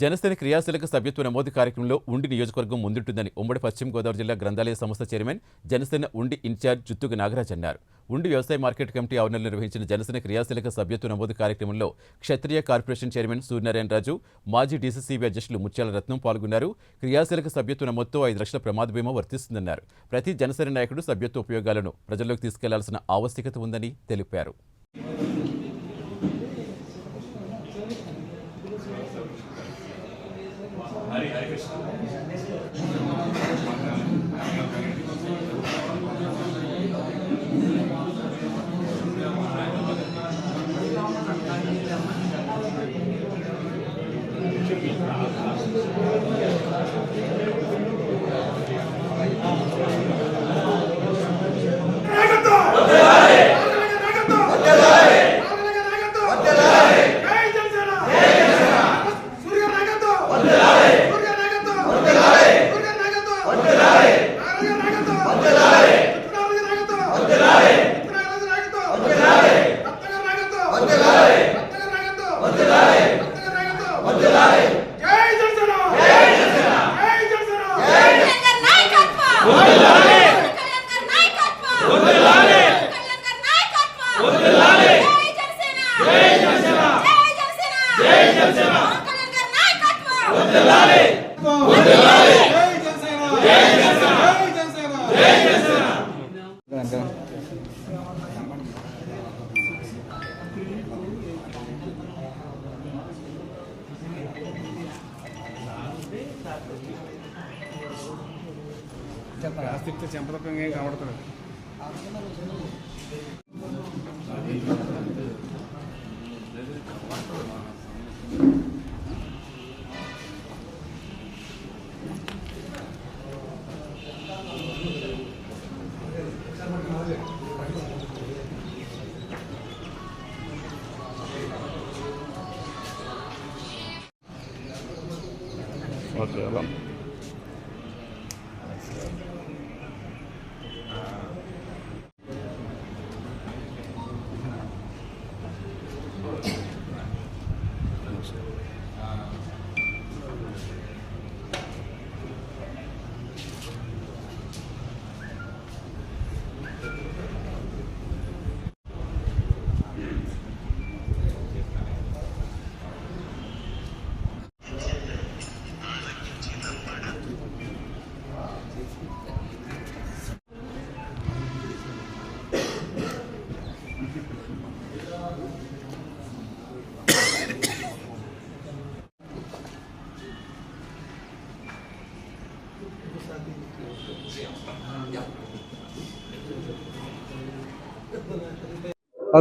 జనసేన క్రియాశీలక సభ్యత్వ నమోదు కార్యక్రమంలో ఉండి నియోజకవర్గం ముందుంటుందని ఉమ్మడి పశ్చిమ గోదావరి జిల్లా గ్రంథాలయ సంస్థ చైర్మన్ జనసేన ఉండి ఇన్ఛార్జ్ జుత్తుగ నాగరాజ్ అన్నారు. ఉండి వ్యవసాయ మార్కెట్ కమిటీ ఆవరణలో నిర్వహించిన జనసేన క్రియాశీలక సభ్యత్వ నమోదు కార్యక్రమంలో క్షత్రియ కార్పొరేషన్ చైర్మన్ సూర్యనారాయణ రాజు, మాజీ డీసీసీబీ అధ్యక్షులు ముత్యాల రత్నం పాల్గొన్నారు. క్రియాశీలక సభ్యత్వ నమోదుతో 5 లక్షల ప్రమాద బీమా వర్తిస్తుందన్నారు. ప్రతి జనసేన నాయకుడు సభ్యత్వ ఉపయోగాలను ప్రజల్లోకి తీసుకెళ్లాల్సిన ఆవశ్యకత ఉందని తెలిపారు. చెంపదకంగా కనబడుతుంది. ఓకే అలా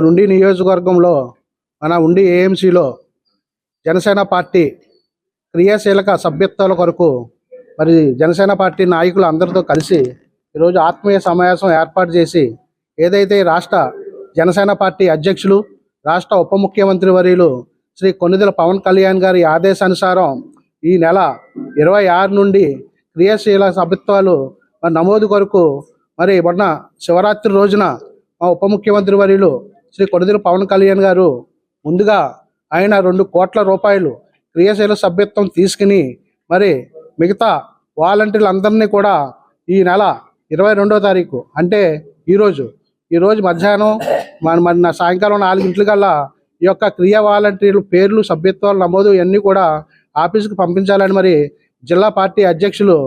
ఉండి నియోజకవర్గంలో మన ఉండి ఏఎంసీలో జనసేన పార్టీ క్రియాశీలక సభ్యత్వాల కొరకు మరి జనసేన పార్టీ నాయకులు అందరితో కలిసి ఈరోజు ఆత్మీయ సమావేశం ఏర్పాటు చేసి ఏదైతే రాష్ట్ర జనసేన పార్టీ అధ్యక్షులు రాష్ట్ర ఉప ముఖ్యమంత్రి వర్యులు శ్రీ కొణిదెల పవన్ కళ్యాణ్ గారి ఆదేశానుసారం ఈ నెల 26 నుండి క్రియాశీల సభ్యత్వాలు మరి నమోదు కొరకు మరి మొన్న శివరాత్రి రోజున మా ఉప ముఖ్యమంత్రి వర్యులు శ్రీ కొణిదెల పవన్ కళ్యాణ్ గారు ముందుగా ఆయన 2 కోట్ల రూపాయలు క్రియాశీల సభ్యత్వం తీసుకుని మరి మిగతా వాలంటీర్లందరినీ కూడా ఈ నెల 22వ తారీఖు అంటే ఈరోజు మధ్యాహ్నం మన సాయంకాలం 4 గంటలకల్లా ఈ యొక్క క్రియా వాలంటీర్ల పేర్లు సభ్యత్వాలు నమోదు ఇవన్నీ కూడా ఆఫీసుకు పంపించాలని మరి జిల్లా పార్టీ అధ్యక్షులు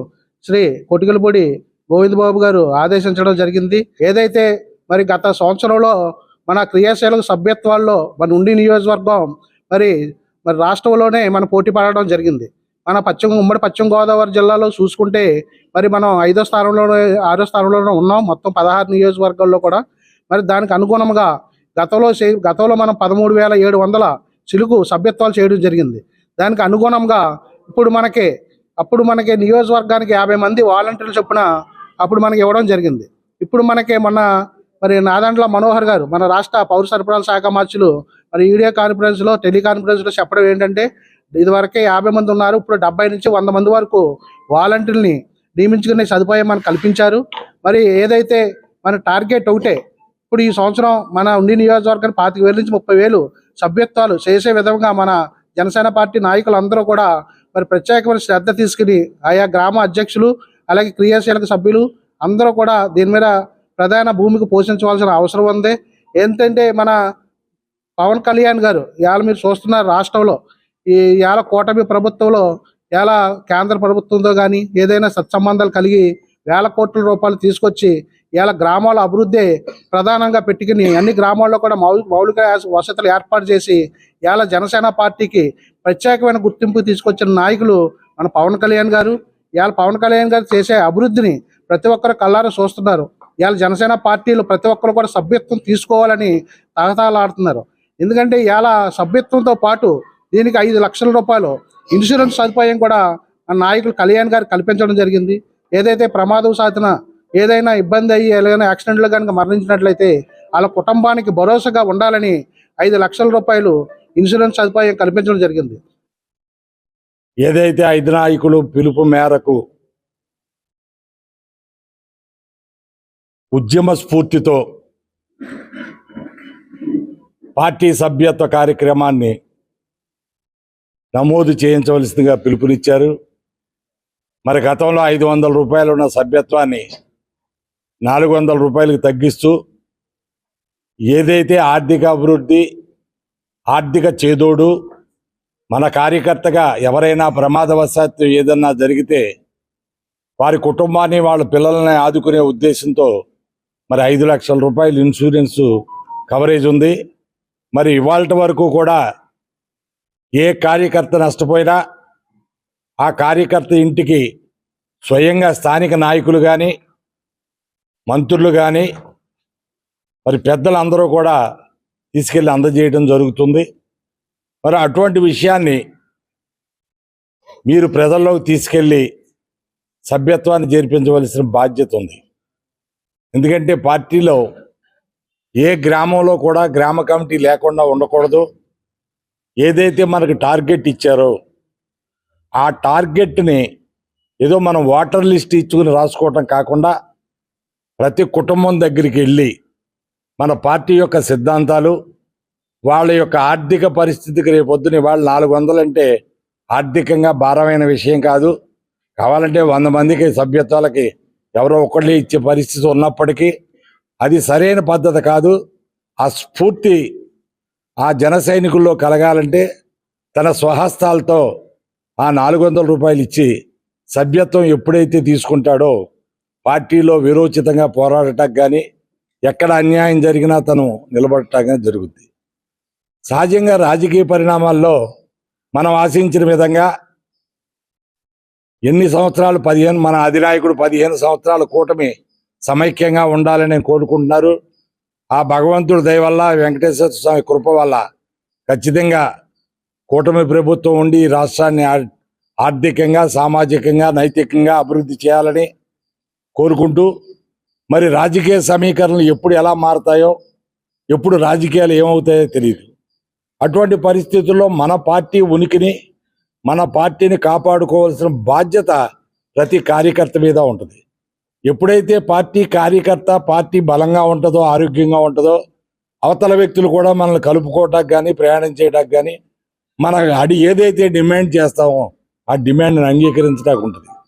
శ్రీ కొటికలపూడి గోవిందబాబు గారు ఆదేశించడం జరిగింది. ఏదైతే మరి గత సంవత్సరంలో మన క్రియాశీలక సభ్యత్వాల్లో మన ఉండి నియోజకవర్గం మరి రాష్ట్రంలోనే మనం పోటీ పడడం జరిగింది. మన ఉమ్మడి పశ్చిమ గోదావరి జిల్లాలో చూసుకుంటే మరి మనం 6వ స్థానంలోనే ఉన్నాం మొత్తం 16 నియోజకవర్గాల్లో కూడా. మరి దానికి అనుగుణంగా గతంలో మనం 13,700 చిలుకు సభ్యత్వాలు చేయడం జరిగింది. దానికి అనుగుణంగా అప్పుడు మనకి నియోజకవర్గానికి 50 మంది వాలంటీర్లు చొప్పున అప్పుడు మనకి ఇవ్వడం జరిగింది. ఇప్పుడు మనకి మరి నాదండ్ల మనోహర్ గారు మన రాష్ట్ర పౌర సరఫరాల శాఖ మార్చులు మరి వీడియో కాన్ఫరెన్స్లో టెలికాన్ఫరెన్స్లో చెప్పడం ఏంటంటే ఇదివరకే 50 మంది ఉన్నారు, ఇప్పుడు 70 నుంచి 100 మంది వరకు వాలంటీర్ని నియమించుకునే సదుపాయం మనకు కల్పించారు. మరి ఏదైతే మన టార్గెట్ ఒకటే, ఇప్పుడు ఈ సంవత్సరం మన ఉండి నియోజకవర్గానికి 25,000 నుంచి 30,000 సభ్యత్వాలు చేసే విధంగా మన జనసేన పార్టీ నాయకులందరూ కూడా మరి ప్రత్యేకమైన శ్రద్ధ తీసుకుని ఆయా గ్రామ అధ్యక్షులు అలాగే క్రియాశీలక సభ్యులు అందరూ కూడా దీని మీద ప్రధాన భూమికి పోషించవలసిన అవసరం ఉంది. ఏంటంటే మన పవన్ కళ్యాణ్ గారు ఇవాళ మీరు చూస్తున్నారు రాష్ట్రంలో ఇవాళ కూటమి ప్రభుత్వంలో ఇవాళ కేంద్ర ప్రభుత్వంతో కానీ ఏదైనా సత్సంబంధాలు కలిగి వేల కోట్ల రూపాయలు తీసుకొచ్చి ఇవాళ గ్రామాల అభివృద్ధి ప్రధానంగా పెట్టుకుని అన్ని గ్రామాల్లో కూడా మౌలిక వసతులు ఏర్పాటు చేసి ఇవాళ జనసేన పార్టీకి ప్రత్యేకమైన గుర్తింపు తీసుకొచ్చిన నాయకులు మన పవన్ కళ్యాణ్ గారు. ఇవాళ పవన్ కళ్యాణ్ గారు చేసే అభివృద్ధిని ప్రతి ఒక్కరు కళ్ళారా చూస్తున్నారు. ఇవాళ జనసేన పార్టీలు ప్రతి ఒక్కరు కూడా సభ్యత్వం తీసుకోవాలని తహతహలాడుతున్నారు. ఎందుకంటే ఇవాళ సభ్యత్వంతో పాటు దీనికి 5 లక్షల రూపాయలు ఇన్సూరెన్స్ సదుపాయం కూడా మన నాయకులు కళ్యాణ్ గారు కల్పించడం జరిగింది. ఏదైతే ప్రమాదవశాత్తున ఏదైనా ఇబ్బంది అయ్యి ఏదైనా యాక్సిడెంట్లో కనుక మరణించినట్లయితే వాళ్ళ కుటుంబానికి భరోసాగా ఉండాలని 5 లక్షల రూపాయలు ఇన్సూరెన్స్ సదుపాయం కల్పించడం జరిగింది. ఏదైతే అధినాయకులు పిలుపు మేరకు ఉద్యమ స్ఫూర్తితో పార్టీ సభ్యత్వ కార్యక్రమాన్ని నమోదు చేయించవలసిందిగా పిలుపునిచ్చారు. మరి గతంలో 500 రూపాయలు ఉన్న సభ్యత్వాన్ని 400 రూపాయలకు తగ్గిస్తూ ఏదైతే ఆర్థిక అభివృద్ధి ఆర్థిక చేదోడు మన కార్యకర్తగా ఎవరైనా ప్రమాదవశాత్తు ఏదన్నా జరిగితే వారి కుటుంబాన్ని వాళ్ళ పిల్లల్ని ఆదుకునే ఉద్దేశంతో మరి 5 లక్షల రూపాయలు ఇన్సూరెన్స్ కవరేజ్ ఉంది. మరి ఇవాళ వరకు కూడా ఏ కార్యకర్త నష్టపోయినా ఆ కార్యకర్త ఇంటికి స్వయంగా స్థానిక నాయకులు కానీ మంత్రులు కానీ మరి పెద్దలందరూ కూడా తీసుకెళ్ళి అందజేయడం జరుగుతుంది. మరి అటువంటి విషయాన్ని మీరు ప్రజల్లోకి తీసుకెళ్ళి సభ్యత్వాన్ని చేర్పించవలసిన బాధ్యత ఉంది. ఎందుకంటే పార్టీలో ఏ గ్రామంలో కూడా గ్రామ కమిటీ లేకుండా ఉండకూడదు. ఏదైతే మనకు టార్గెట్ ఇచ్చారో ఆ టార్గెట్ని ఏదో మనం వాటర్ లిస్ట్ ఇచ్చుకుని రాసుకోవటం కాకుండా ప్రతి కుటుంబం దగ్గరికి వెళ్ళి మన పార్టీ యొక్క సిద్ధాంతాలు వాళ్ళ యొక్క ఆర్థిక పరిస్థితికి రేపొద్దున వాళ్ళు 400 అంటే ఆర్థికంగా భారమైన విషయం కాదు. కావాలంటే 100 మందికి సభ్యత్వాలకి ఎవరో ఒకళ్ళు ఇచ్చే పరిస్థితి ఉన్నప్పటికీ అది సరైన పద్ధతి కాదు. ఆ స్ఫూర్తి ఆ జన సైనికుల్లో కలగాలంటే తన స్వహస్తాలతో ఆ 400 రూపాయలు ఇచ్చి సభ్యత్వం ఎప్పుడైతే తీసుకుంటాడో పార్టీలో విరోచితంగా పోరాడటానికి కానీ ఎక్కడ అన్యాయం జరిగినా తను నిలబడటానికి కానీ జరుగుద్ది. సహజంగా రాజకీయ పరిణామాల్లో మనం ఆశించిన విధంగా ఎన్ని సంవత్సరాలు 15 మన అధినాయకుడు 15 సంవత్సరాల కూటమి సమైక్యంగా ఉండాలని కోరుకుంటున్నారు. ఆ భగవంతుడి దయ వల్ల వెంకటేశ్వర స్వామి కృప వల్ల ఖచ్చితంగా కూటమి ప్రభుత్వం ఉండి ఈ రాష్ట్రాన్ని ఆర్థికంగా సామాజికంగా నైతికంగా అభివృద్ధి చేయాలని కోరుకుంటూ మరి రాజకీయ సమీకరణలు ఎప్పుడు ఎలా మారుతాయో ఎప్పుడు రాజకీయాలు ఏమవుతాయో తెలియదు. అటువంటి పరిస్థితుల్లో మన పార్టీ ఉనికిని మన పార్టీని కాపాడుకోవాల్సిన బాధ్యత ప్రతి కార్యకర్త మీద ఉంటుంది. ఎప్పుడైతే పార్టీ కార్యకర్త పార్టీ బలంగా ఉంటుందో ఆరోగ్యంగా ఉంటుందో అవతల వ్యక్తులు కూడా మనల్ని కలుపుకోవటానికి కానీ ప్రయాణం చేయడానికి కానీ మన ఏదైతే డిమాండ్ చేస్తామో ఆ డిమాండ్ని అంగీకరించడానికి ఉంటుంది.